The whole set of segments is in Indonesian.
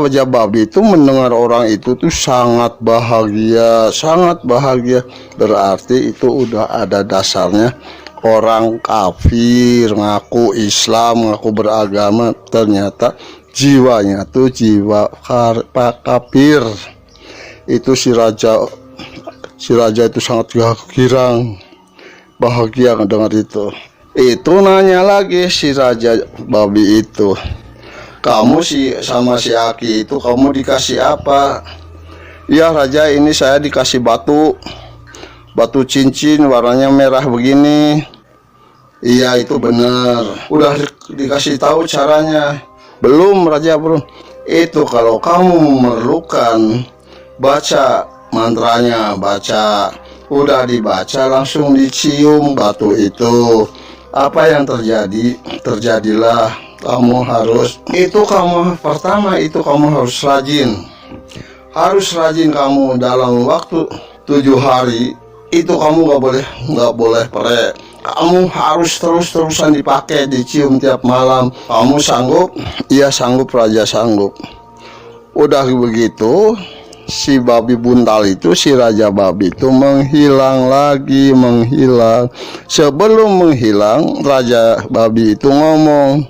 Raja Babi itu mendengar orang itu tuh sangat bahagia, sangat bahagia. Berarti itu udah ada dasarnya. Orang kafir ngaku Islam, ngaku beragama, ternyata jiwanya tuh jiwa kafir. Itu si raja itu sangat girang, bahagia mendengar itu. Itu nanya lagi si Raja Babi itu, kamu sama si Aki itu kamu dikasih apa? Ya Raja, ini saya dikasih batu cincin warnanya merah begini. Iya itu benar. Udah dikasih tahu caranya? Belum Raja, belum. Itu kalau kamu memerlukan, baca mantranya, baca. Udah dibaca langsung dicium batu itu. Apa yang terjadi? Terjadilah. Kamu pertama itu kamu harus rajin. Harus rajin kamu dalam waktu 7 hari. Itu kamu nggak boleh pere. Kamu harus terus-terusan dipakai, dicium tiap malam. Kamu sanggup? Iya sanggup Raja, sanggup. Udah begitu, si babi buntal itu, si Raja Babi itu menghilang lagi, menghilang. Sebelum menghilang, Raja Babi itu ngomong,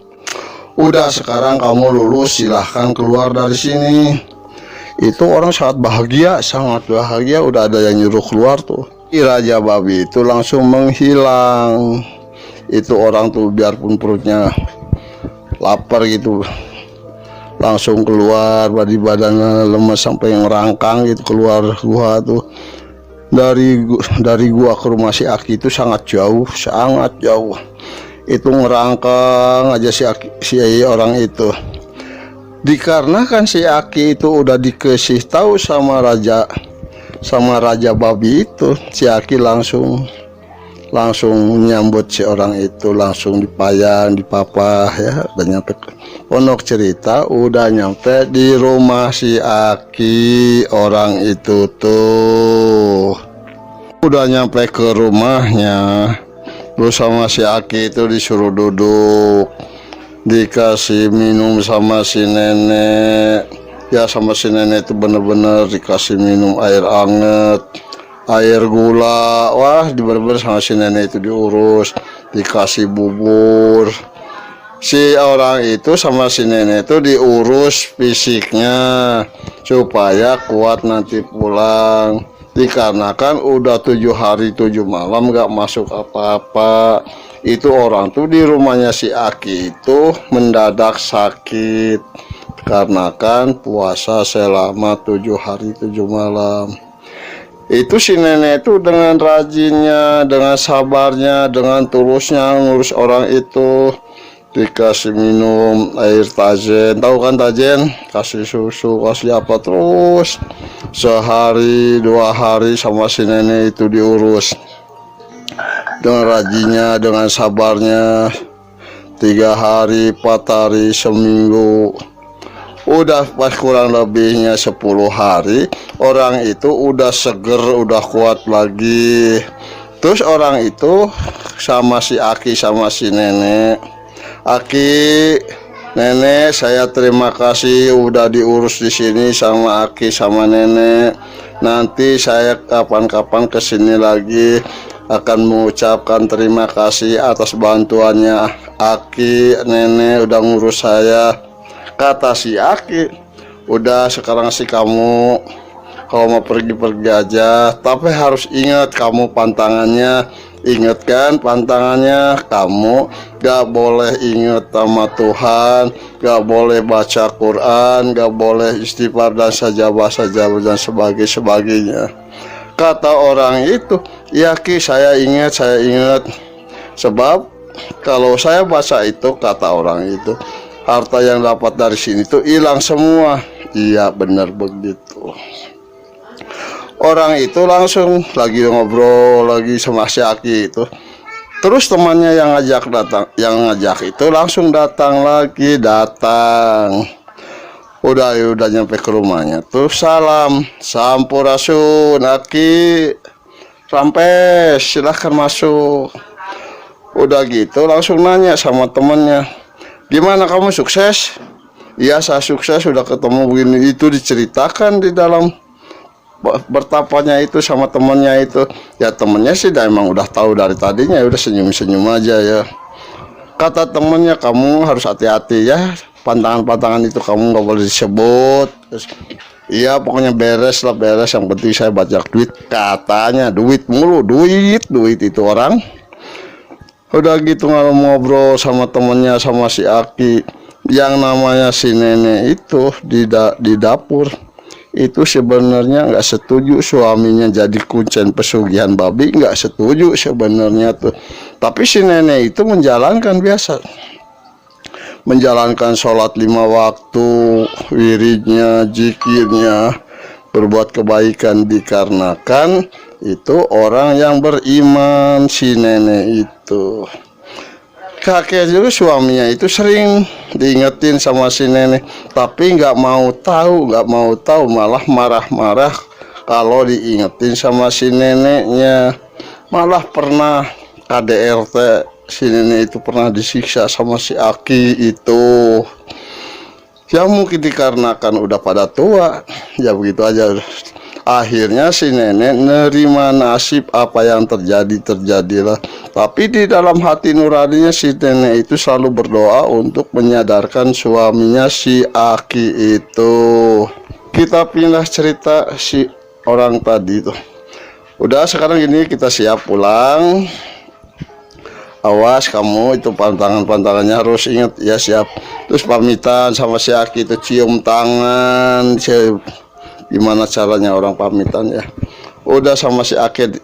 udah sekarang kamu lulus, silahkan keluar dari sini. Itu orang sangat bahagia, udah ada yang nyuruh keluar tuh. Si Raja Babi itu langsung menghilang. Itu orang tuh biarpun perutnya lapar gitu, langsung keluar, badannya lemas sampai ngerangkang gitu, keluar gua tuh. Dari gua ke rumah si Aki itu sangat jauh. Itu ngerangkang aja si orang itu. Dikarenakan si Aki itu udah dikasih tahu sama Raja Babi itu, si Aki langsung menyambut si orang itu, langsung dipayang, dipapah ya. Udah nyampe pondok cerita, udah nyampe di rumah si Aki orang itu tuh. Udah nyampe ke rumahnya, terus sama si Aki itu disuruh duduk, dikasih minum sama si nenek. Ya sama si nenek itu bener-bener dikasih minum air anget, air gula. Wah bener-bener sama si nenek itu diurus, dikasih bubur. Si orang itu sama si nenek itu diurus fisiknya supaya kuat nanti pulang. Dikarenakan udah 7 hari 7 malam gak masuk apa-apa. Itu orang tuh di rumahnya si Aki itu mendadak sakit, karena kan puasa selama 7 hari 7 malam. Itu si nenek itu dengan rajinnya, dengan sabarnya, dengan tulusnya ngurus orang itu. Dikasih minum air tajen, tahu kan tajen, kasih susu, kasih apa, terus sehari 2 hari sama si nenek itu diurus dengan rajinnya, dengan sabarnya. 3 hari 4 hari seminggu, udah pas kurang lebihnya 10 hari, orang itu udah seger, udah kuat lagi. Terus orang itu sama si Aki sama si nenek, Aki, nenek saya terima kasih udah diurus di sini sama Aki sama nenek. Nanti saya kapan-kapan kesini lagi akan mengucapkan terima kasih atas bantuannya Aki, nenek udah ngurus saya. Kata si Aki, udah sekarang sih kamu kalau mau pergi-pergi aja, tapi harus ingat kamu pantangannya. Ingat kan pantangannya, kamu gak boleh ingat sama Tuhan, gak boleh baca Quran, gak boleh istighfar dan sajabah dan sebagainya. Kata orang itu, ya Ki, saya ingat. Sebab kalau saya baca itu, kata orang itu, harta yang dapat dari sini tuh hilang semua. Iya benar begitu. Orang itu langsung lagi ngobrol lagi sama si Aki itu. Terus temannya yang ngajak itu langsung datang. Udah nyampe ke rumahnya. Terus salam, sampurasun Aki, rampes, silahkan masuk. Udah gitu langsung nanya sama temennya, gimana kamu sukses? Iya, saya sukses sudah ketemu begini. Itu diceritakan di dalam bertapanya itu sama temennya itu. Ya temennya sih emang udah tahu dari tadinya, ya udah senyum-senyum aja ya. Kata temennya, kamu harus hati-hati ya, pantangan-pantangan itu kamu nggak boleh disebut. Terus, iya pokoknya beres lah, beres, yang penting saya bajak duit. Katanya duit mulu, duit itu orang. Udah gitu ngobrol sama temennya, sama si Aki, yang namanya si nenek itu di dapur itu sebenarnya nggak setuju suaminya jadi kuncen pesugihan babi, nggak setuju sebenarnya tuh. Tapi si nenek itu menjalankan sholat 5 waktu, wiridnya, zikirnya, berbuat kebaikan, dikarenakan itu orang yang beriman. Si nenek itu kakek juga, suaminya itu sering diingetin sama si nenek, tapi nggak mau tahu, malah marah-marah kalau diingetin sama si neneknya. Malah pernah KDRT, si nenek itu pernah disiksa sama si Aki itu. Ya mungkin dikarenakan udah pada tua, ya begitu aja. Akhirnya si nenek nerima nasib, apa yang terjadilah. Tapi di dalam hati nuraninya si nenek itu selalu berdoa untuk menyadarkan suaminya si Aki itu. Kita pindah cerita si orang tadi tuh. Udah sekarang ini kita siap pulang. Awas kamu itu pantangannya harus ingat ya, siap. Terus pamitan sama si Aki itu, cium tangan. Gimana caranya orang pamitan ya? Udah sama si Aki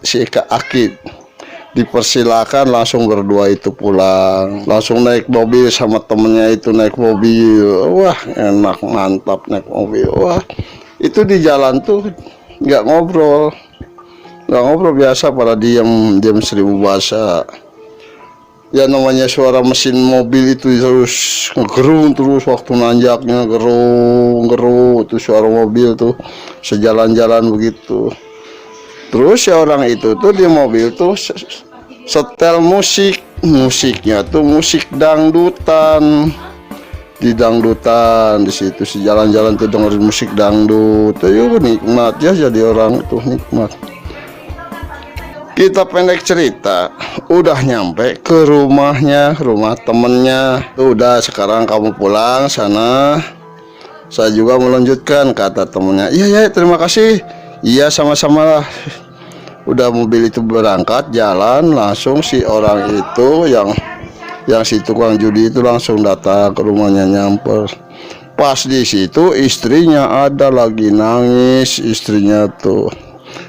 dipersilakan langsung berdua itu pulang, langsung naik mobil sama temennya itu, naik mobil. Wah enak, mantap naik mobil. Wah itu di jalan tuh nggak ngobrol biasa, pada diam seribu bahasa. Ya namanya suara mesin mobil itu terus ngegerung terus, waktu nanjaknya gerung itu suara mobil tuh sejalan-jalan begitu. Terus ya orang itu tuh di mobil tuh setel musiknya tuh musik dangdutan, di situ sejalan-jalan tuh dengerin musik dangdut. Yuk nikmat ya, jadi orang itu nikmat. Kita pendek cerita, udah nyampe ke rumah temennya. Udah sekarang kamu pulang sana, saya juga melanjutkan, kata temennya. Iya terima kasih. Iya sama-sama lah. Udah mobil itu berangkat jalan, langsung si orang itu yang si tukang judi itu langsung datang ke rumahnya, nyamper. Pas di situ istrinya ada lagi nangis, istrinya tuh.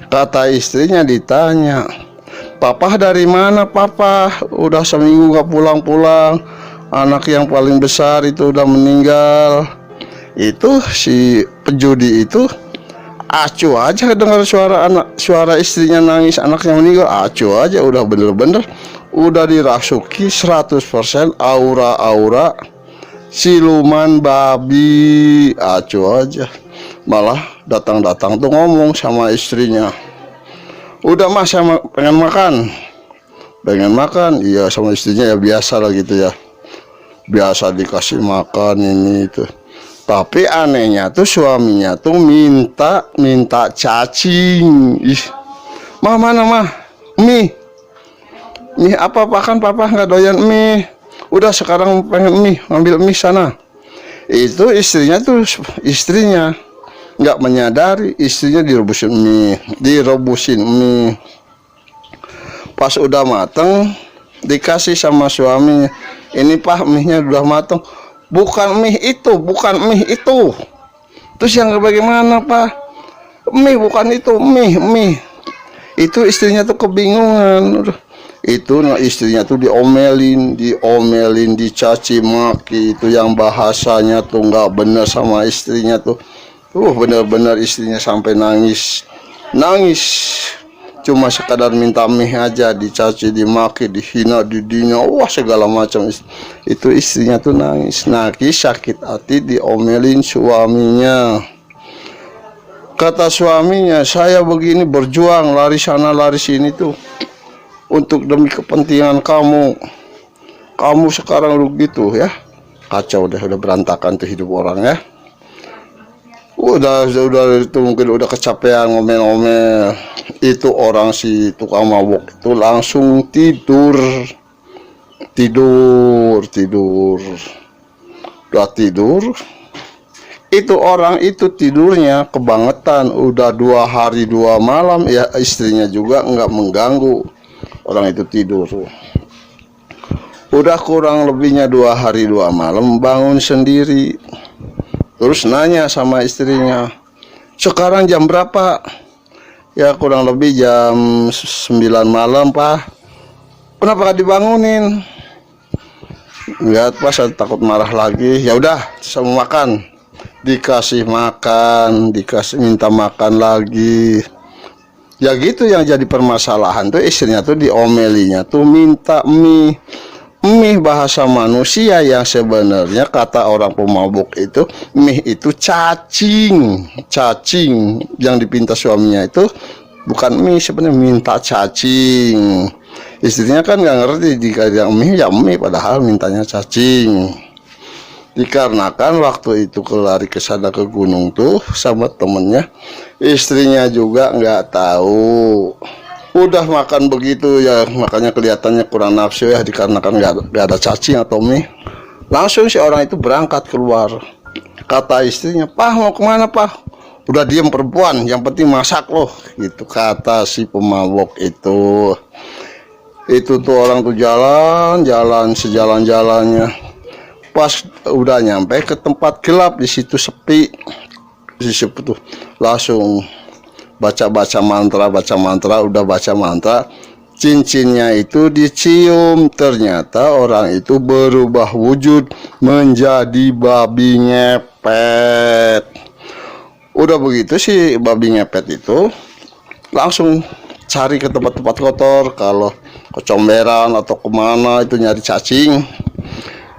Kata istrinya ditanya, "Papa dari mana papa? Udah seminggu gak pulang-pulang. Anak yang paling besar itu udah meninggal." Itu si penjudi itu acuh aja dengar suara istrinya nangis, anaknya meninggal. Acuh aja, udah bener-bener udah dirasuki 100% aura siluman babi. Acuh aja, malah datang tuh ngomong sama istrinya, "Udah mas, saya pengen makan." Iya sama istrinya ya biasa lah gitu ya, biasa dikasih makan ini itu. Tapi anehnya tuh suaminya tuh minta cacing. Ih, mana mah mie apa kan papa nggak doyan mie. Udah sekarang pengen mie, ambil mie sana. Itu istrinya nggak menyadari, istrinya direbusin mie. Pas udah mateng dikasih sama suaminya, "Ini pak, mie-nya udah mateng." Bukan mie itu. Terus yang bagaimana pak? Mie bukan itu, mie. Itu istrinya tuh kebingungan. Itu istrinya tuh diomelin, dicaci maki, itu yang bahasanya tuh nggak bener sama istrinya tuh. Benar-benar istrinya sampai nangis. Cuma sekadar minta mie aja dicaci, dimaki, dihina, didinya, wah segala macam. Itu istrinya tuh nangis, sakit hati diomelin suaminya. Kata suaminya, "Saya begini berjuang lari sana lari sini tuh untuk demi kepentingan kamu. Kamu sekarang begitu ya. kacau deh, udah berantakan tuh hidup orang ya. Udah itu mungkin udah kecapean ngomel-ngomel. Itu orang si tukang mabuk itu langsung tidur. Udah tidur. Itu orang itu tidurnya kebangetan, udah 2 hari 2 malam ya, istrinya juga nggak mengganggu. Orang itu tidur. Udah kurang lebihnya 2 hari 2 malam bangun sendiri. Terus nanya sama istrinya, sekarang jam berapa? Ya kurang lebih jam 9 malam pak. Kenapa gak dibangunin? Enggak pas, saya takut marah lagi. Ya udah sama makan. Dikasih makan, minta makan lagi. Ya gitu yang jadi permasalahan tuh, istrinya tuh diomelinya tuh minta mie. Mie bahasa manusia yang sebenarnya kata orang pemabuk itu, mie itu cacing yang dipinta suaminya itu bukan mie, sebenarnya minta cacing. Istrinya kan nggak ngerti, jika yang mie ya mie, padahal mintanya cacing. Dikarenakan waktu itu lari ke sana ke gunung tuh sama temennya, istrinya juga nggak tahu. Udah makan begitu ya, makanya kelihatannya kurang nafsu ya, dikarenakan nggak ada cacing atau mie. Langsung si orang itu berangkat keluar. Kata istrinya, "Pak, mau kemana pak?" "Udah diem perempuan, yang penting masak loh," gitu kata si pemabok itu. Itu tuh orang tuh jalan sejalan-jalannya. Pas udah nyampe ke tempat gelap, di situ sepi. Di situ tuh langsung baca mantra, udah baca mantra, cincinnya itu dicium. Ternyata orang itu berubah wujud menjadi babi ngepet. Udah begitu si babi ngepet itu langsung cari ke tempat-tempat kotor, kalau ke comberan atau kemana itu nyari cacing.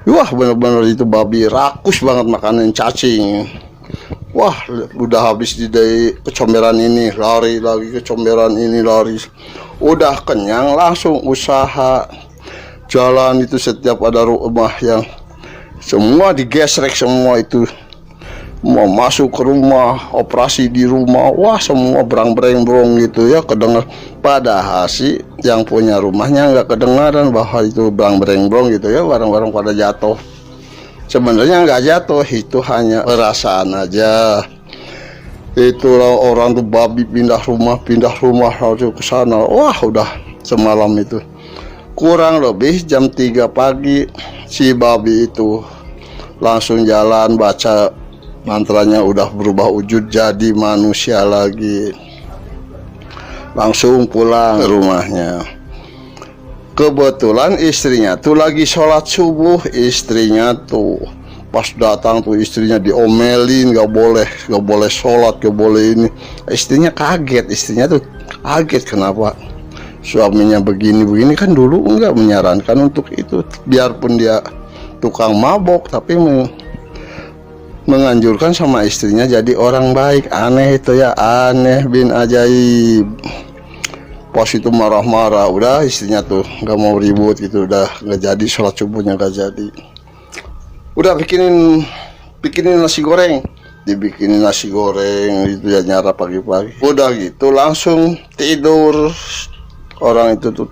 Wah bener-bener itu babi rakus banget makanan cacing. Wah udah habis di kecomberan ini, lari lagi ke comberan ini, lari. Udah kenyang langsung usaha jalan itu, setiap ada rumah yang semua digesrek, semua itu mau masuk ke rumah, operasi di rumah. Wah semua berang-bereng gitu ya, kedengar. Padahal sih yang punya rumahnya nggak kedengaran bahwa itu berang-bereng gitu ya, barang-barang pada jatuh. Sebenarnya nggak jatuh, itu hanya perasaan aja. Itulah orang tuh babi pindah rumah lalu ke sana. Wah udah semalam itu kurang lebih jam 3 pagi si babi itu langsung jalan, baca mantranya, udah berubah wujud jadi manusia lagi. Langsung pulang ke rumahnya. Kebetulan istrinya tuh lagi sholat subuh. Istrinya tuh pas datang tuh istrinya diomelin, gak boleh sholat, gak boleh ini. Istrinya kaget, kenapa suaminya begini kan. Dulu enggak menyarankan untuk itu, biarpun dia tukang mabok, tapi menganjurkan sama istrinya jadi orang baik. Aneh itu ya, aneh bin ajaib. Pas itu marah-marah, udah istrinya tuh nggak mau ribut gitu, udah nggak jadi sholat subuhnya, nggak jadi. Udah bikinin nasi goreng, dibikinin nasi goreng itu ya, nyara pagi-pagi. Udah gitu langsung tidur. Orang itu tuh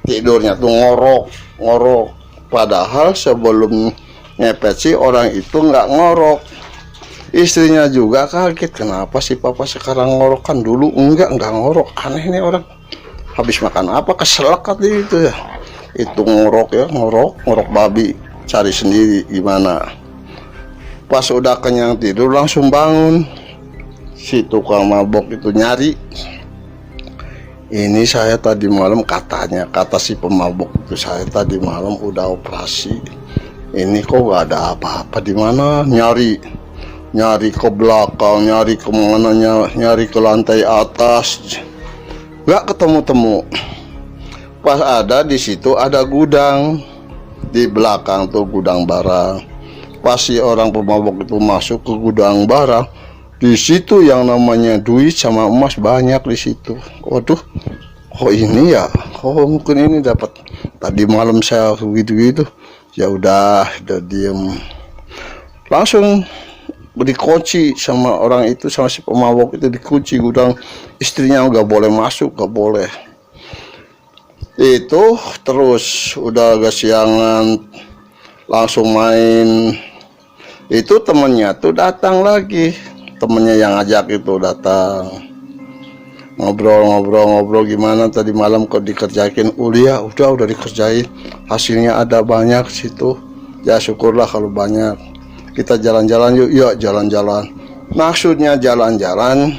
tidurnya tuh ngorok. Padahal sebelum ngepet sih orang itu nggak ngorok. Istrinya juga kaget, kenapa sih papa sekarang ngorok, kan dulu enggak ngorok. Aneh nih orang, habis makan apa keselak kali itu ya. Itu ngorok babi, cari sendiri gimana. Pas udah kenyang tidur langsung bangun. Si tukang mabok itu nyari. Ini saya tadi malam, kata si pemabok itu, saya tadi malam udah operasi. Ini kok gak ada apa-apa, di mana? Nyari ke belakang, nyari kemana, nyari ke lantai atas, nggak ketemu. Pas ada di situ ada gudang, di belakang tuh gudang barang. Pas si orang pemabok itu masuk ke gudang barang, di situ yang namanya duit sama emas banyak di situ. Waduh, ini ya, mungkin ini dapat tadi malam saya gitu. Ya udah diem, langsung dikunci sama orang itu, sama si pemabok itu dikunci gudang. Istrinya nggak boleh masuk, nggak boleh. Itu terus udah agak siangan, langsung main. Itu temennya tuh datang lagi, temennya yang ngajak itu datang, ngobrol gimana tadi malam kok dikerjain. Ya udah dikerjain, hasilnya ada banyak situ. Ya syukurlah kalau banyak. Kita jalan-jalan yuk. Yuk jalan-jalan. Maksudnya jalan-jalan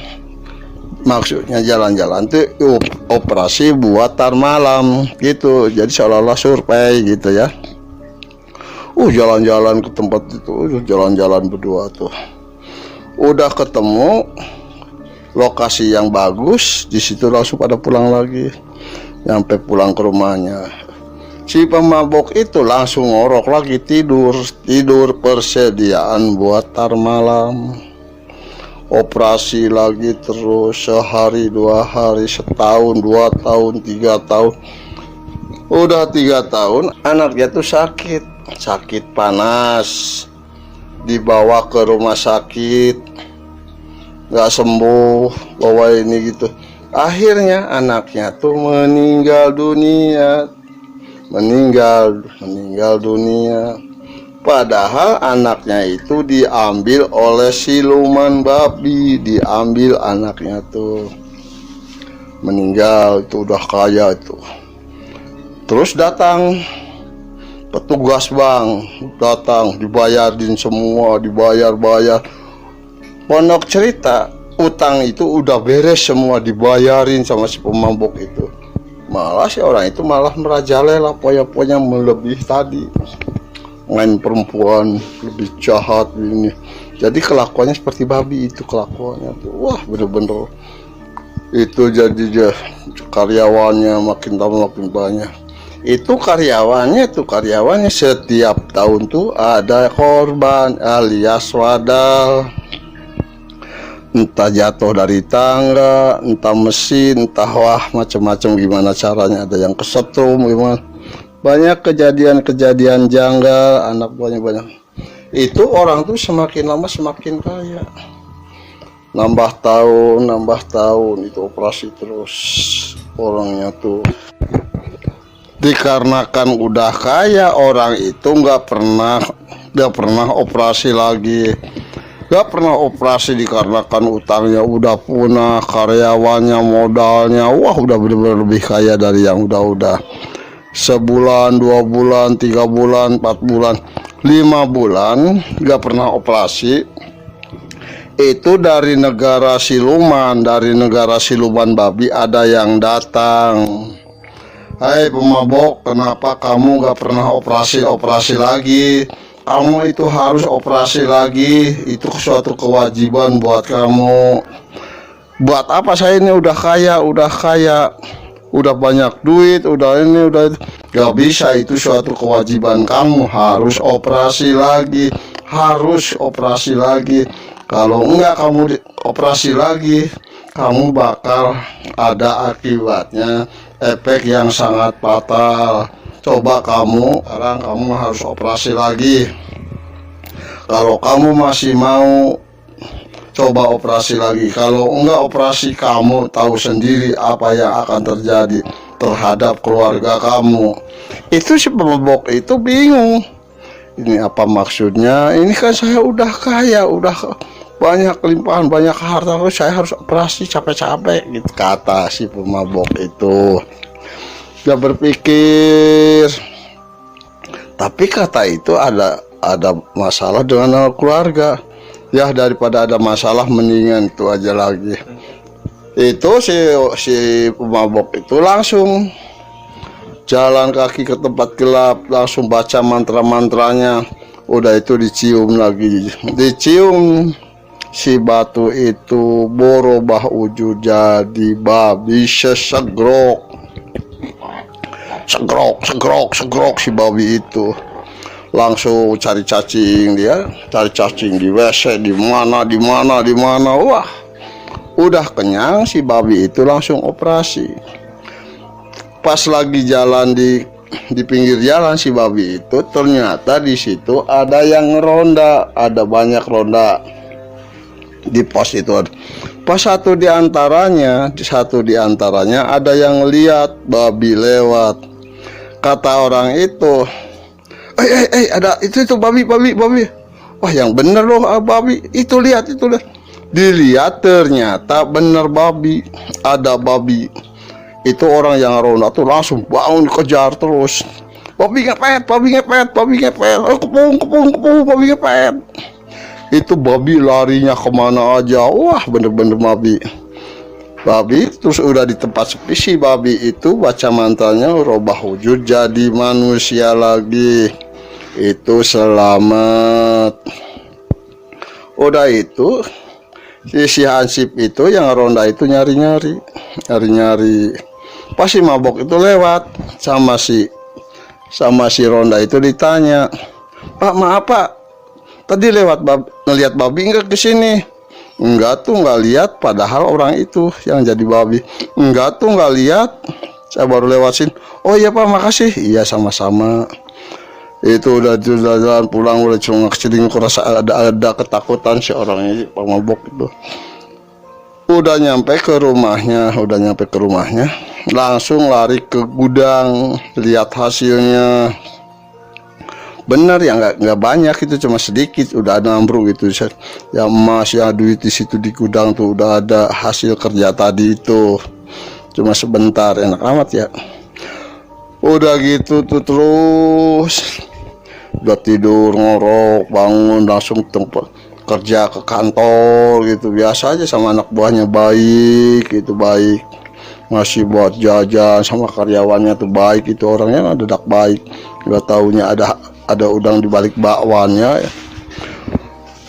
tuh operasi buat tar malam gitu. Jadi seolah-olah survei gitu ya. Jalan-jalan ke tempat itu, jalan-jalan berdua tuh. Udah ketemu lokasi yang bagus, di situ langsung pada pulang lagi. Sampai pulang ke rumahnya, si pemabok itu langsung ngorok lagi, tidur persediaan buat tar malam. Operasi lagi terus, sehari 2 hari, setahun, 2 tahun, 3 tahun. Udah 3 tahun anaknya tuh sakit panas, dibawa ke rumah sakit, nggak sembuh, bawa ini gitu. Akhirnya anaknya tuh meninggal dunia. Padahal anaknya itu diambil oleh siluman babi, diambil anaknya tuh, meninggal. Itu udah kaya itu. Terus datang petugas bang, datang dibayarin semua, dibayar. Pondok cerita utang itu udah beres semua, dibayarin sama si pemabok itu. Malah si orang itu malah merajalela, poya-poya melebihi tadi, main perempuan, lebih jahat ini. Jadi kelakuannya seperti babi itu kelakuannya tuh. Wah bener-bener itu. Jadi karyawannya makin tambah makin banyak. Itu karyawannya setiap tahun tuh ada korban alias wadal. Entah jatuh dari tangga, entah mesin, entah macam-macam gimana caranya. Ada yang kesetrum gimana. Banyak kejadian janggal, anak banyak. Itu orang tuh semakin lama semakin kaya. Nambah tahun, itu operasi terus orangnya tuh. Dikarenakan udah kaya, orang itu nggak pernah operasi lagi. Gak pernah operasi dikarenakan utangnya udah punah, karyawannya, modalnya, wah udah bener-bener lebih kaya dari yang udah. Sebulan, 2 bulan, 3 bulan, 4 bulan, 5 bulan gak pernah operasi. Itu dari negara siluman babi ada yang datang. Hai pemabok, kenapa kamu gak pernah operasi lagi? Kamu itu harus operasi lagi, itu suatu kewajiban buat kamu. Buat apa? Saya ini udah kaya, udah banyak duit, udah itu. Gak bisa, itu suatu kewajiban kamu, harus operasi lagi. Kalau enggak kamu operasi lagi, kamu bakal ada akibatnya, efek yang sangat fatal. Coba sekarang kamu harus operasi lagi. Kalau kamu masih mau, coba operasi lagi. Kalau enggak operasi, kamu tahu sendiri apa yang akan terjadi terhadap keluarga kamu. Itu si pemabok itu bingung. Ini apa maksudnya? Ini kan saya udah kaya, udah banyak limpahan, banyak harta, saya harus operasi capek-capek gitu, kata si pemabok itu. Dia berpikir, tapi kata itu ada masalah dengan keluarga. Ya daripada ada masalah mendingan itu aja lagi. Itu si pemabok itu langsung jalan kaki ke tempat gelap, langsung baca mantra-mantranya. Udah itu dicium lagi, si batu itu borobah wujud jadi babi sesegrok si babi itu. Langsung cari cacing di WC, di mana. Wah udah kenyang, si babi itu langsung operasi. Pas lagi jalan di di pinggir jalan si babi itu, ternyata di situ ada yang ronda, ada banyak ronda di pos itu. Pas satu diantaranya ada yang lihat babi lewat. Kata orang itu, ada itu babi. Wah, yang bener loh, babi itu, lihat. Dilihat, ternyata bener babi, ada babi. Itu orang yang ronda tuh langsung bangun kejar terus. Babi ngepet. Kepung, babi ngepet. Itu babi larinya kemana aja. Wah, bener-bener babi terus udah di tempat sepi, si babi itu baca mantranya robah wujud jadi manusia lagi. Itu selamat. Udah itu si Hansip itu yang ronda itu nyari-nyari. Pas si mabok itu lewat sama si ronda itu ditanya, "Pak, maaf Pak, tadi lewat ngelihat babi enggak kesini?" "Enggak tuh, enggak lihat." Padahal orang itu yang jadi babi. "Enggak tuh, enggak lihat, saya baru lewatin." "Oh iya Pak, makasih." "Iya, sama-sama." Itu udah jalan pulang, udah cuma kecilin, kurasa ada ketakutan si orangnya, Pak mabok itu. Udah nyampe ke rumahnya, langsung lari ke gudang, lihat hasilnya. Bener ya, nggak banyak, itu cuma sedikit, udah ada ambruk gitu ya, emas ya, duit di situ di gudang tuh udah ada hasil kerja tadi itu, cuma sebentar, enak amat ya. Udah gitu tuh terus udah tidur ngorok, bangun langsung tempat kerja ke kantor gitu, biasa aja sama anak buahnya, baik ngasih buat jajan sama karyawannya tuh baik, itu orangnya dadak baik. Gak taunya ada udang di balik bakwannya ya.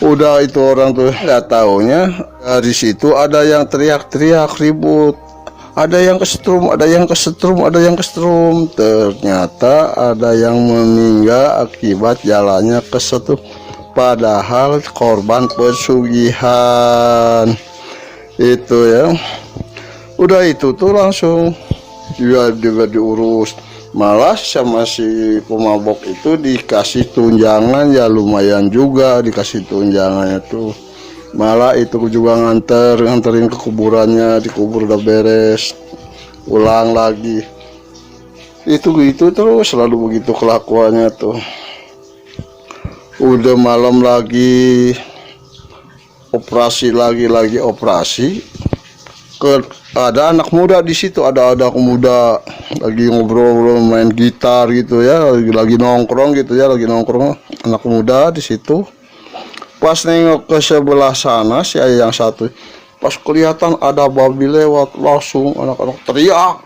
Udah itu orang tuh gak taunya dari situ ada yang teriak-teriak ribut, ada yang kesetrum. Ternyata ada yang meninggal akibat jalannya kesetrum, padahal korban pesugihan itu ya. Udah itu tuh langsung juga diurus, malah sama si pemabok itu dikasih tunjangan ya, lumayan juga dikasih tunjangannya tuh. Malah itu juga nganterin ke kuburannya, dikubur udah beres, ulang lagi. Itu terus selalu begitu kelakuannya tuh. Udah malam lagi operasi operasi. Ada anak muda di situ, ada anak muda lagi ngobrol main gitar gitu ya, lagi nongkrong anak muda di situ. Pas nengok ke sebelah sana si ayah yang satu, pas kelihatan ada babi lewat, langsung anak-anak teriak,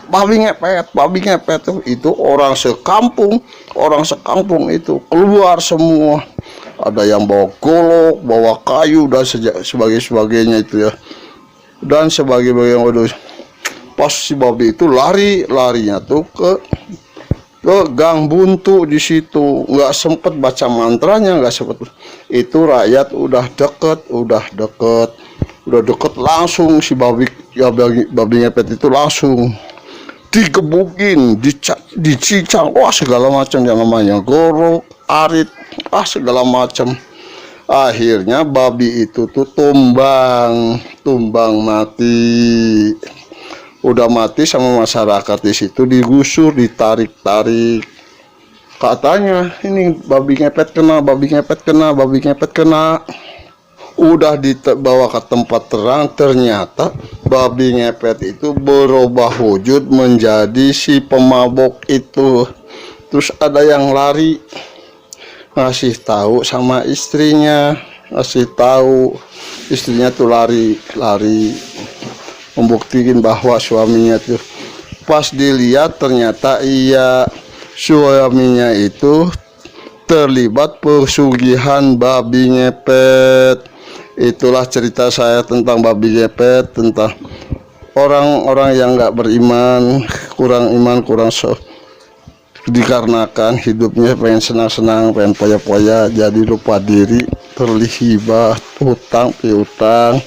babi ngepet. Itu orang sekampung itu keluar semua. Ada yang bawa golok, bawa kayu dan sebagainya itu ya. Dan sebagai-bagian, waduh, pas si babi itu larinya tuh ke gang buntu di situ, nggak sempet baca mantranya, nggak sempet. Itu rakyat udah deket langsung si babi ngepet itu langsung digebukin, dicicang, wah segala macam yang namanya gorok, arit, segala macam. Akhirnya babi itu tuh tumbang mati. Udah mati sama masyarakat di situ digusur, ditarik. Katanya ini babi ngepet kena. Udah dibawa ke tempat terang, ternyata babi ngepet itu berubah wujud menjadi si pemabok itu. Terus ada yang lari, ngasih tahu sama istrinya, istrinya tuh lari membuktikan bahwa suaminya tuh, pas dilihat ternyata iya, suaminya itu terlibat pesugihan babi ngepet. Itulah cerita saya tentang babi ngepet, tentang orang-orang yang nggak beriman, kurang dikarenakan hidupnya pengen senang-senang, pengen poya-poya, jadi lupa diri, terlibat hutang piutang,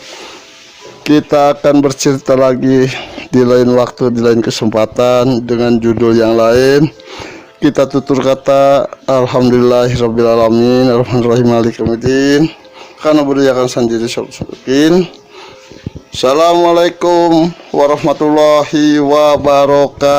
Kita akan bercerita lagi di lain waktu, di lain kesempatan dengan judul yang lain. Kita tutur kata alhamdulillahirabbil-alamin arrahmanirrahim maliki yaumiddin. Karena berdirikan sendiri sokin. Assalamualaikum warahmatullahi wabarakatuh.